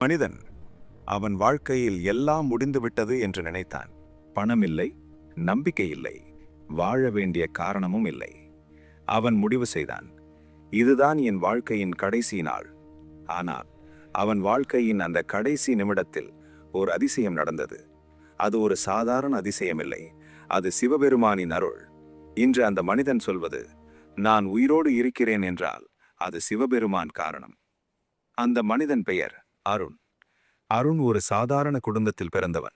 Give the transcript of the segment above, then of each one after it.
மனிதன் அவன் வாழ்க்கையில் எல்லாம் முடிந்துவிட்டது என்று நினைத்தான். பணம் இல்லை, நம்பிக்கை இல்லை, வாழ வேண்டிய காரணமும் இல்லை. அவன் முடிவு செய்தான், இதுதான் என் வாழ்க்கையின் கடைசி நாள். ஆனால் அவன் வாழ்க்கையின் அந்த கடைசி நிமிடத்தில் ஒரு அதிசயம் நடந்தது. அது ஒரு சாதாரண அதிசயமில்லை, அது சிவபெருமானின் அருள். இன்று அந்த மனிதன் சொல்வது, நான் உயிரோடு இருக்கிறேன் என்றால் அது சிவபெருமான் காரணம். அந்த மனிதன் பெயர் அருண். அருண் ஒரு சாதாரண குடும்பத்தில் பிறந்தவன்.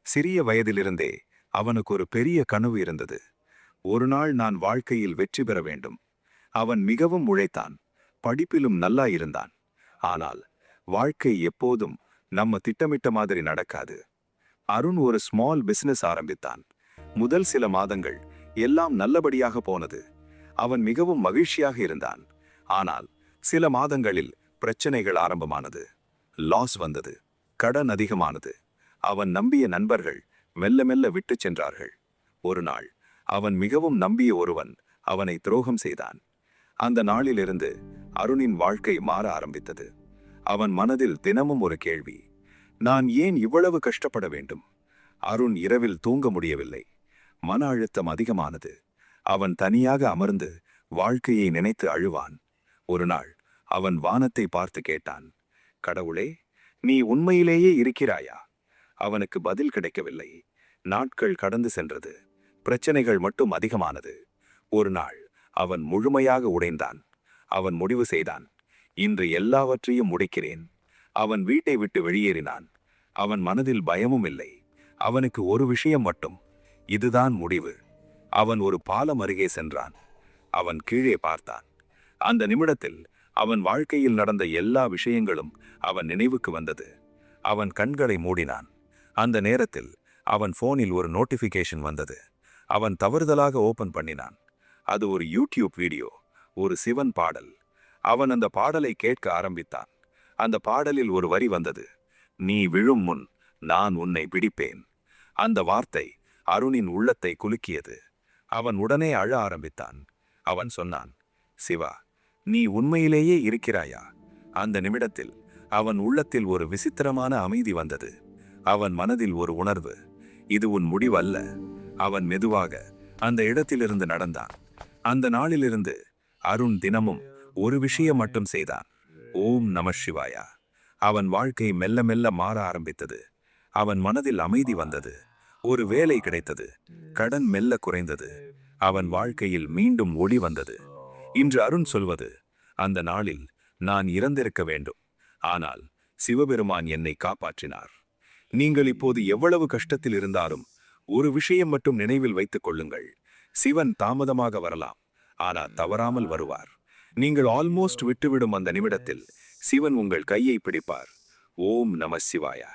சிறிய வயதிலிருந்தே அவனுக்கு ஒரு பெரிய கனவு இருந்தது. ஒரு நாள் நான் வாழ்க்கையில் வெற்றி பெற வேண்டும். அவன் மிகவும் உழைத்தான், படிப்பிலும் நல்லா இருந்தான். ஆனால் வாழ்க்கை எப்போதும் நம்ம திட்டமிட்ட மாதிரி நடக்காது. அருண் ஒரு ஸ்மால் பிசினஸ் ஆரம்பித்தான். முதல் சில மாதங்கள் எல்லாம் நல்லபடியாக போனது. அவன் மிகவும் மகிழ்ச்சியாக இருந்தான். ஆனால் சில மாதங்களில் பிரச்சனைகள் ஆரம்பமானது. லாஸ் வந்தது, கடன் அதிகமானது. அவன் நம்பிய நண்பர்கள் மெல்ல மெல்ல விட்டு சென்றார்கள். ஒரு நாள் அவன் மிகவும் நம்பிய ஒருவன் அவனை துரோகம் செய்தான். அந்த நாளிலிருந்து அருணின் வாழ்க்கை மாற ஆரம்பித்தது. அவன் மனதில் தினமும் ஒரு கேள்வி, நான் ஏன் இவ்வளவு கஷ்டப்பட வேண்டும்? அருண் இரவில் தூங்க முடியவில்லை. மன அழுத்தம் அதிகமானது. அவன் தனியாக அமர்ந்து வாழ்க்கையை நினைத்து அழுவான். ஒரு நாள் அவன் வானத்தை பார்த்து கேட்டான், கடவுளே, நீ உண்மையிலேயே இருக்கிறாயா? அவனுக்கு பதில் கிடைக்கவில்லை. நாட்கள் கடந்து சென்றது. பிரச்சனைகள் மட்டும் அதிகமானது. ஒரு நாள் அவன் முழுமையாக உடைந்தான். அவன் முடிவு செய்தான், இன்று எல்லாவற்றையும் முடிக்கிறேன். அவன் வீட்டை விட்டு வெளியேறினான். அவன் மனதில் பயமும் இல்லை. அவனுக்கு ஒரு விஷயம் மட்டும், இதுதான் முடிவு. அவன் ஒரு பாலம் அருகே சென்றான். அவன் கீழே பார்த்தான். அந்த நிமிடத்தில் அவன் வாழ்க்கையில் நடந்த எல்லா விஷயங்களும் அவன் நினைவுக்கு வந்தது. அவன் கண்களை மூடினான். அந்த நேரத்தில் அவன் போனில் ஒரு நோட்டிபிகேஷன் வந்தது. அவன் தவறுதலாக ஓபன் பண்ணினான். அது ஒரு யூடியூப் வீடியோ, ஒரு சிவன் பாடல். அவன் அந்த பாடலை கேட்க ஆரம்பித்தான். அந்த பாடலில் ஒரு வரி வந்தது, நீ விழும் முன் நான் உன்னை பிடிப்பேன். அந்த வார்த்தை அருணின் உள்ளத்தை குலுக்கியது. அவன் உடனே அழ ஆரம்பித்தான். அவன் சொன்னான், சிவா, நீ உண்மையிலேயே இருக்கிறாயா? அந்த நிமிடத்தில் அவன் உள்ளத்தில் ஒரு விசித்திரமான அமைதி வந்தது. அவன் மனதில் ஒரு உணர்வு, இது உன் முடிவல்ல. அவன் மெதுவாக அந்த இடத்திலிருந்து நடந்தான். அந்த நாளிலிருந்து அருண் தினமும் ஒரு விஷயம் மட்டும் செய்தான், ஓம் நம சிவாயா. அவன் வாழ்க்கை மெல்ல மெல்ல மாற ஆரம்பித்தது. அவன் மனதில் அமைதி வந்தது. ஒரு வேலை கிடைத்தது. கடன் மெல்ல குறைந்தது. அவன் வாழ்க்கையில் மீண்டும் ஒளி வந்தது. இன்று அருண் சொல்வது, அந்த நாளில் நான் இறந்திருக்க வேண்டும், ஆனால் சிவபெருமான் என்னை காப்பாற்றினார். நீங்கள் இப்போது எவ்வளவு கஷ்டத்தில் இருந்தாலும் ஒரு விஷயம் மட்டும் நினைவில் வைத்துக் கொள்ளுங்கள், சிவன் தாமதமாக வரலாம், ஆனால் தவறாமல் வருவார். நீங்கள் ஆல்மோஸ்ட் விட்டுவிடும் அந்த நிமிடத்தில் சிவன் உங்கள் கையை பிடிப்பார். ஓம் நம சிவாயா.